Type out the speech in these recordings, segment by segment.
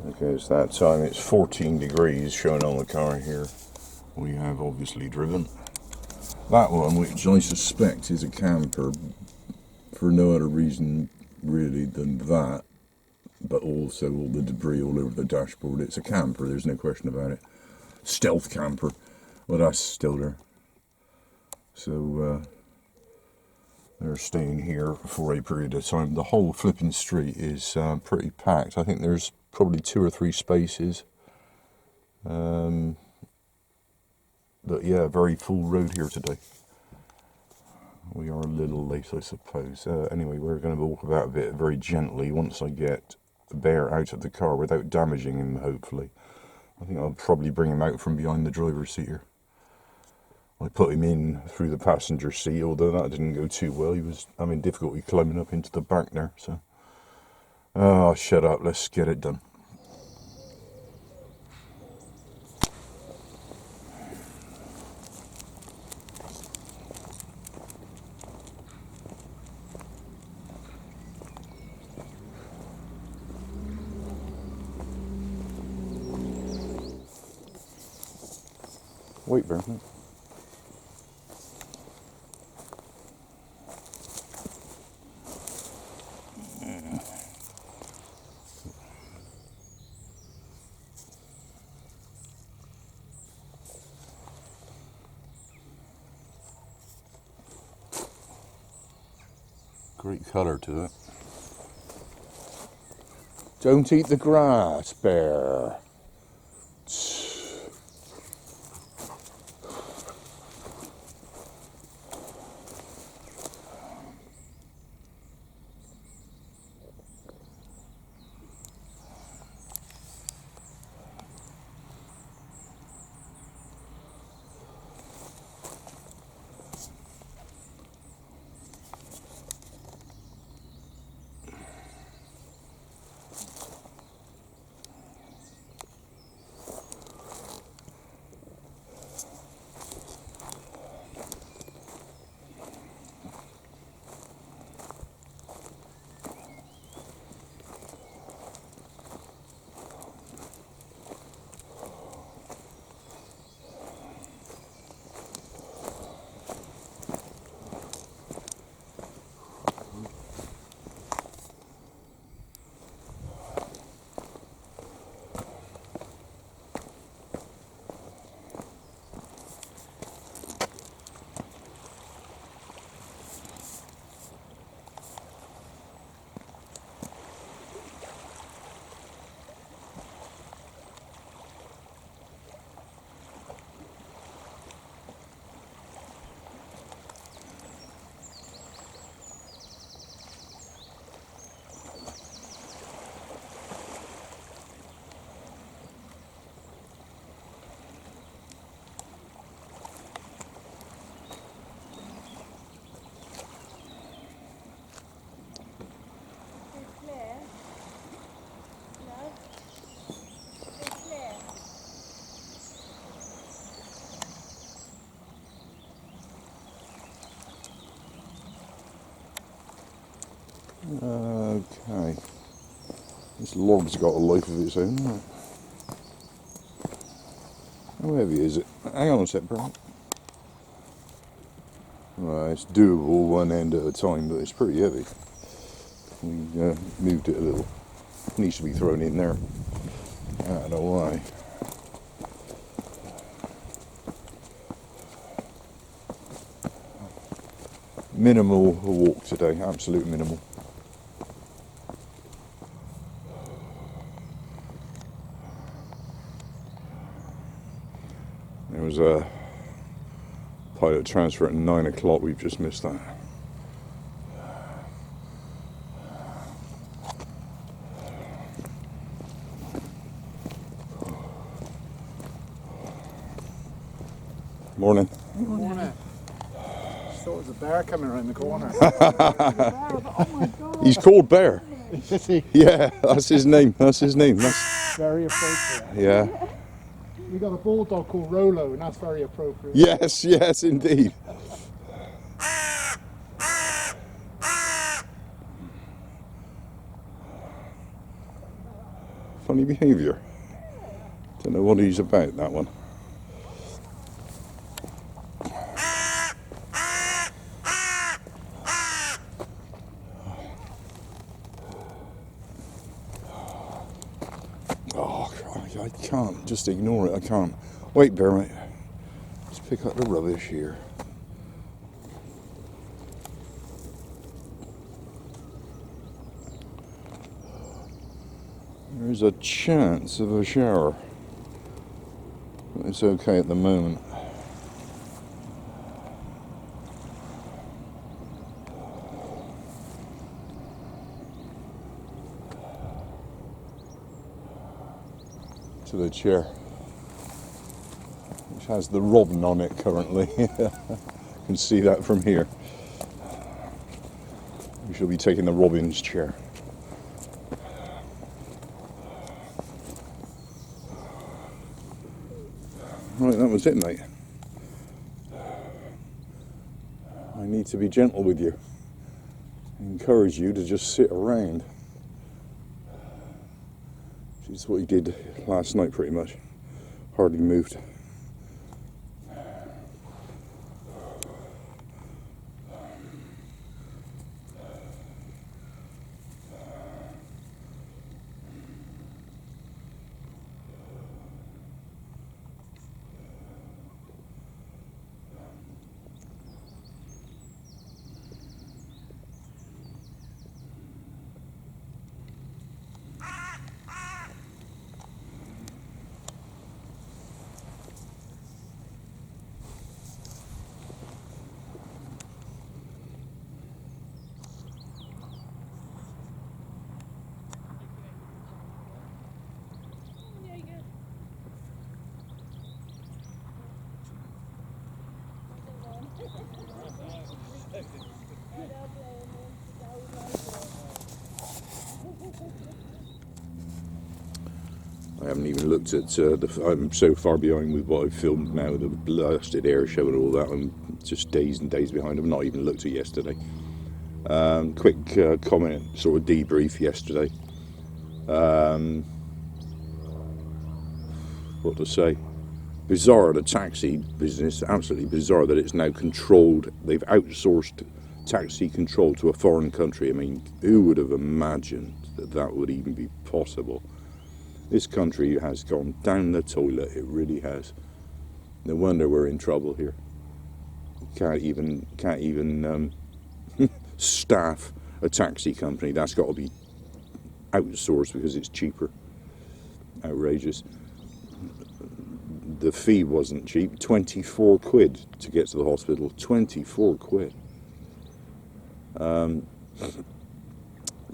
Okay, it's that time. It's 14 degrees showing on the car here. We have obviously driven that one, which I suspect is a camper for no other reason really than that, but also all the debris all over the dashboard. It's a camper, there's no question about it. Stealth camper. Well, that's still there. So they're staying here for a period of time. The whole flipping street is pretty packed. I think there's probably 2 or 3 spaces. But yeah, very full road here today. We are a little late, I suppose. Anyway, we're going to walk about a bit very gently once I get the bear out of the car without damaging him, hopefully. I think I'll probably bring him out from behind the driver's seat here. I put him in through the passenger seat, although that didn't go too well. He was having difficulty climbing up into the back there, so... Oh, shut up, let's get it done. Wait, Bear. Great colour to it. Don't eat the grass, Bear. Okay. This log's got a life of its own, hasn't it? How heavy is it? Hang on a sec, bro. Right, it's doable one end at a time, but it's pretty heavy. We moved it a little. It needs to be thrown in there. I don't know why. Minimal walk today, absolute minimal. There was a pilot transfer at 9 o'clock, we've just missed that. Morning. Morning. Just thought it was a bear coming around the corner. Oh my God. He's called Bear. Is he? Yeah, that's his name. That's his name. That's, Very appropriate. yeah. We got a bulldog called Rolo, and that's very appropriate. Yes, yes, indeed. Funny behaviour. Don't know what he's about, that one. Oh, I can't just ignore it. I can't. Wait, bear mate. Let's pick up the rubbish here. There's a chance of a shower. It's okay at the moment. To the chair, which has the robin on it currently. You can see that from here. We shall be taking the robin's chair. Right, that was it, mate. I need to be gentle with you. Encourage you to just sit around. Which is what he did last night, pretty much. Hardly moved. I haven't even looked at I'm so far behind with what I've filmed now, the blasted air show and all that. I'm just days and days behind. I've not even looked at yesterday. Quick comment, sort of debrief yesterday. What to say? Bizarre, the taxi business, absolutely bizarre that it's now controlled. They've outsourced taxi control to a foreign country. I mean, who would have imagined that that would even be possible? This country has gone down the toilet, it really has. No wonder we're in trouble here. Can't even staff a taxi company. That's got to be outsourced because it's cheaper. Outrageous. The fee wasn't cheap, 24 quid to get to the hospital, 24 quid.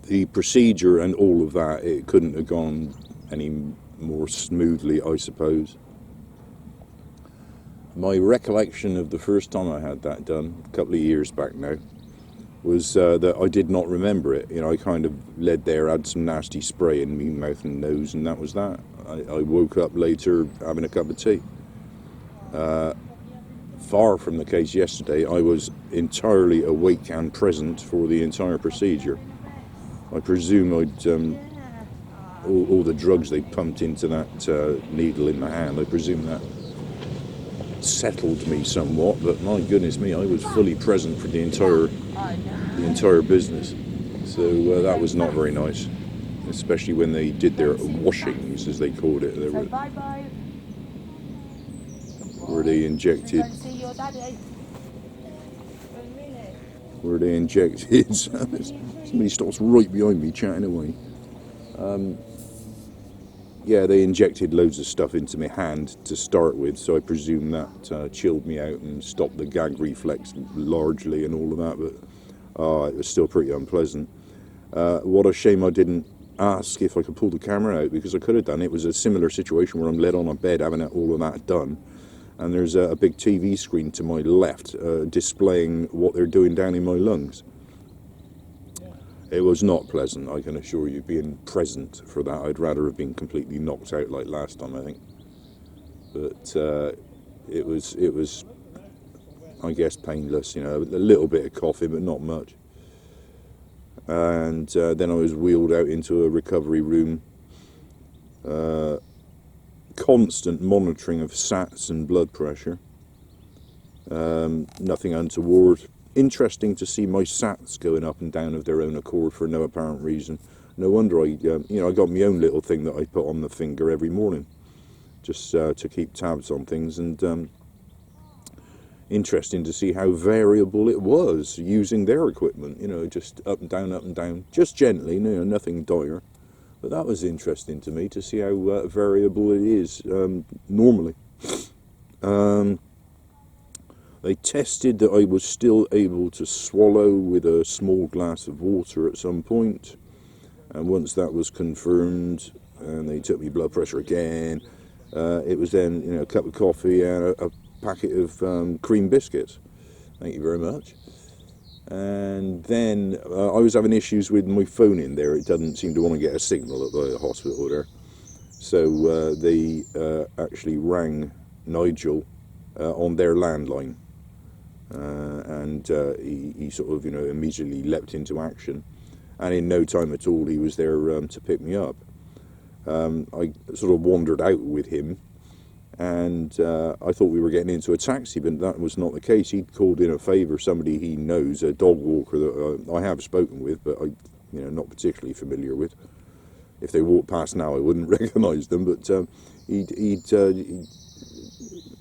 The procedure and all of that, it couldn't have gone any more smoothly, I suppose. My recollection of the first time I had that done, a couple of years back now, was that I did not remember it. You know, I kind of led there, had some nasty spray in my mouth and nose, and that was that. I woke up later having a cup of tea. Far from the case yesterday. I was entirely awake and present for the entire procedure. I presume I'd all the drugs they pumped into that needle in my hand, I presume that settled me somewhat, but my goodness me, I was fully present for the entire business. So that was not very nice, especially when they did their washings, as they called it. Where they injected somebody stops right behind me chatting away. Yeah, they injected loads of stuff into my hand to start with, so I presume that chilled me out and stopped the gag reflex largely and all of that, but it was still pretty unpleasant. What a shame I didn't ask if I could pull the camera out, because I could have done. It was a similar situation where I'm laid on a bed having all of that done, and there's a big TV screen to my left displaying what they're doing down in my lungs. It was not pleasant, I can assure you, being present for that. I'd rather have been completely knocked out like last time, I think. But it was, I guess, painless, you know, a little bit of coughing, but not much. And then I was wheeled out into a recovery room constant monitoring of SATs and blood pressure. Nothing untoward. Interesting to see my SATs going up and down of their own accord for no apparent reason. No wonder I got my own little thing that I put on the finger every morning, just to keep tabs on things. And interesting to see how variable it was using their equipment. Just up and down, just gently. Nothing dire. But that was interesting to me to see how variable it is normally. They tested that I was still able to swallow with a small glass of water at some point, and once that was confirmed, and they took me blood pressure again, it was then a cup of coffee and a packet of cream biscuits. Thank you very much. And then I was having issues with my phone in there. It doesn't seem to want to get a signal at the hospital there, so they actually rang Nigel on their landline. And he sort of, immediately leapt into action, and in no time at all he was there to pick me up. I sort of wandered out with him, and I thought we were getting into a taxi, but that was not the case. He'd called in a favour, somebody he knows, a dog walker that I have spoken with, but not particularly familiar with. If they walked past now, I wouldn't recognise them, but he'd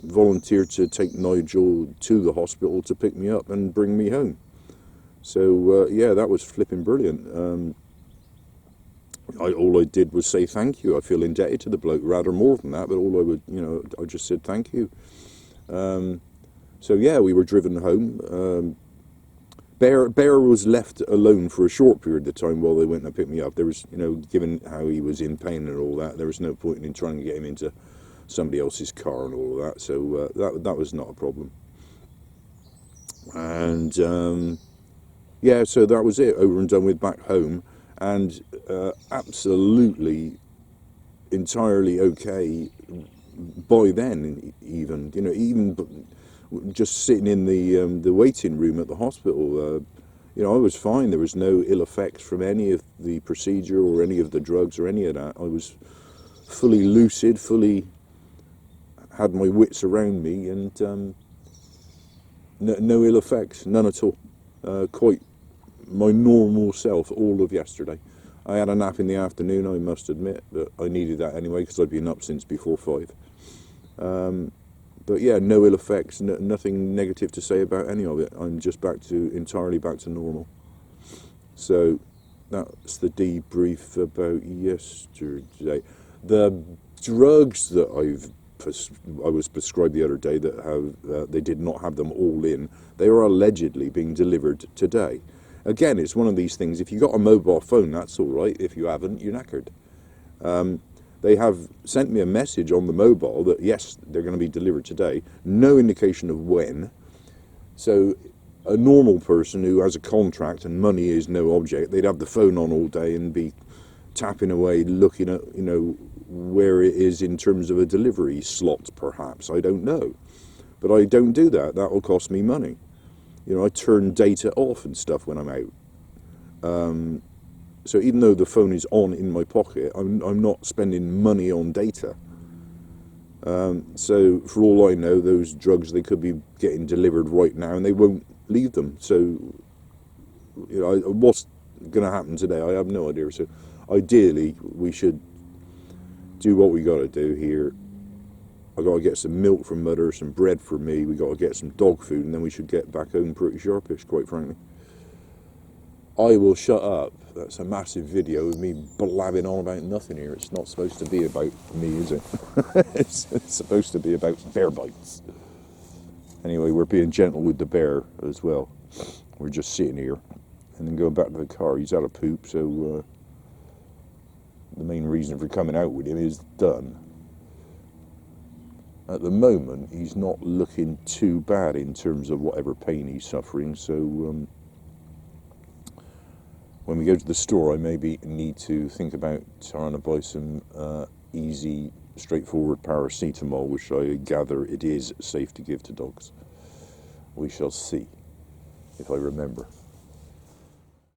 volunteered to take Nigel to the hospital to pick me up and bring me home. So that was flipping brilliant. All I did was say thank you. I feel indebted to the bloke rather more than that, but I just said thank you. We were driven home. Bear was left alone for a short period of time while they went and picked me up. There was, given how he was in pain and all that, there was no point in trying to get him into somebody else's car and all of that, so that was not a problem. And so that was it, over and done with, back home, and absolutely entirely okay by then. Even just sitting in the waiting room at the hospital, I was fine. There was no ill effects from any of the procedure or any of the drugs or any of that. I was fully lucid, fully had my wits around me, and no ill effects, none at all. Quite my normal self all of yesterday. I had a nap in the afternoon, I must admit, but I needed that anyway because I'd been up since before 5. But no ill effects, nothing negative to say about any of it. I'm just entirely back to normal. So that's the debrief about yesterday. The drugs that I was prescribed the other day that they did not have them all in. They are allegedly being delivered today. Again, it's one of these things. If you got a mobile phone, that's all right. If you haven't, you're knackered. They have sent me a message on the mobile that yes, they're going to be delivered today. No indication of when. So a normal person who has a contract and money is no object, they'd have the phone on all day and be tapping away, looking at where it is in terms of a delivery slot, perhaps. I don't know. But I don't do that. That will cost me money. I turn data off and stuff when I'm out. So even though the phone is on in my pocket, I'm not spending money on data. So for all I know, those drugs, they could be getting delivered right now and they won't leave them. So what's going to happen today, I have no idea. So ideally, we should do what we got to do here. I got to get some milk from Mother, some bread for me. We got to get some dog food, and then we should get back home pretty sharpish, quite frankly. I will shut up. That's a massive video of me blabbing on about nothing here. It's not supposed to be about me, is it? It's supposed to be about bear bites. Anyway, we're being gentle with the bear as well. We're just sitting here, and then going back to the car. He's had a poop, so the main reason for coming out with him is done. At the moment, he's not looking too bad in terms of whatever pain he's suffering, so when we go to the store, I maybe need to think about trying to buy some easy, straightforward paracetamol, which I gather it is safe to give to dogs. We shall see, if I remember.